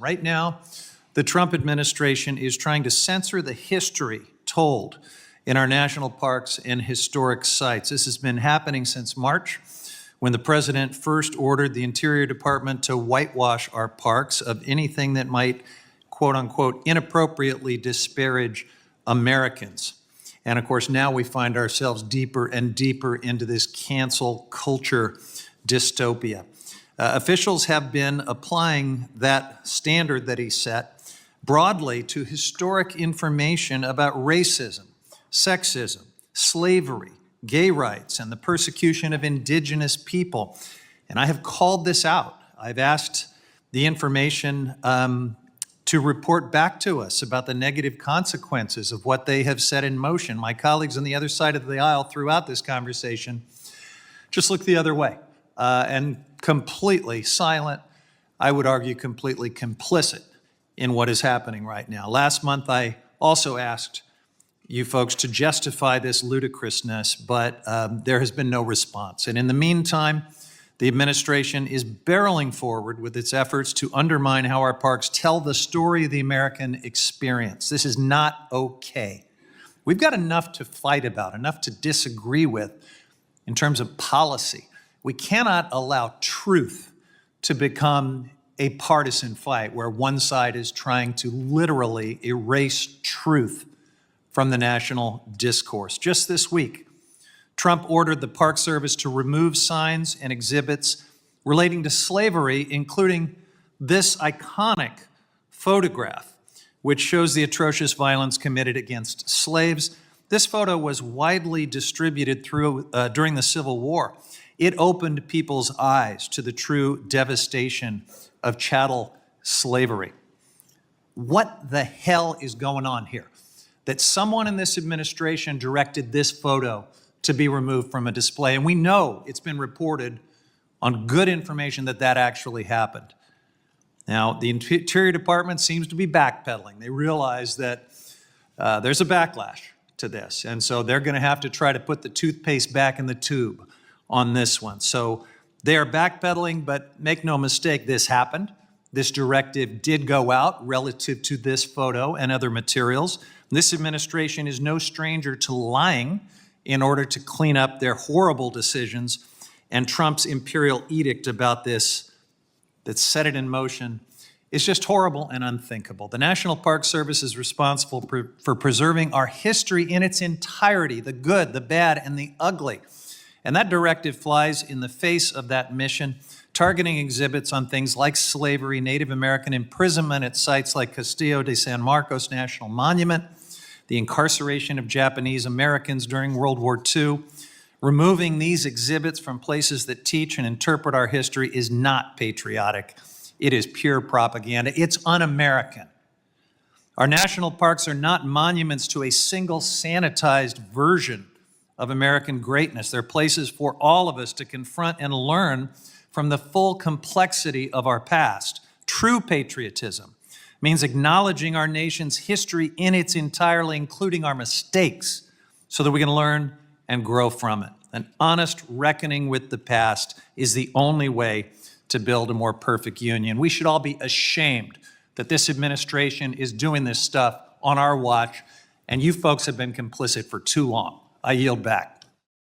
Right now, the Trump administration is trying to censor the history told in our national parks and historic sites. This has been happening since March, when the president first ordered the Interior Department to whitewash our parks of anything that might, quote unquote, inappropriately disparage Americans. And of course, now we find ourselves deeper and deeper into this cancel culture dystopia. Officials have been applying that standard that he set broadly to historic information about racism, sexism, slavery, gay rights, and the persecution of indigenous people. And I have called this out. I've asked the information to report back to us about the negative consequences of what they have set in motion. My colleagues on the other side of the aisle throughout this conversation just look the other way and completely silent, I would argue completely complicit in what is happening right now. Last month, I also asked you folks to justify this ludicrousness, but there has been no response. And in the meantime, the administration is barreling forward with its efforts to undermine how our parks tell the story of the American experience. This is not okay. We've got enough to fight about, enough to disagree with in terms of policy. We cannot allow truth to become a partisan fight where one side is trying to literally erase truth from the national discourse. Just this week, Trump ordered the Park Service to remove signs and exhibits relating to slavery, including this iconic photograph, which shows the atrocious violence committed against slaves. This photo was widely distributed during the Civil War. It opened people's eyes to the true devastation of chattel slavery. What the hell is going on here? That someone in this administration directed this photo to be removed from a display. And we know it's been reported on good information that that actually happened. Now, the Interior Department seems to be backpedaling. They realize that there's a backlash to this. And so they're going to have to try to put the toothpaste back in the tube on this one. So they are backpedaling, but make no mistake, this happened. This directive did go out relative to this photo and other materials. This administration is no stranger to lying in order to clean up their horrible decisions, and Trump's imperial edict about this that set it in motion is just horrible and unthinkable. The National Park Service is responsible for preserving our history in its entirety, the good, the bad, and the ugly. And that directive flies in the face of that mission, targeting exhibits on things like slavery, Native American imprisonment at sites like Castillo de San Marcos National Monument, the incarceration of Japanese Americans during World War II. Removing these exhibits from places that teach and interpret our history is not patriotic. It is pure propaganda. It's un-American. Our national parks are not monuments to a single sanitized version of American greatness. They're places for all of us to confront and learn from the full complexity of our past. True patriotism means acknowledging our nation's history in its entirety, including our mistakes, so that we can learn and grow from it. An honest reckoning with the past is the only way to build a more perfect union. We should all be ashamed that this administration is doing this stuff on our watch, and you folks have been complicit for too long. I yield back.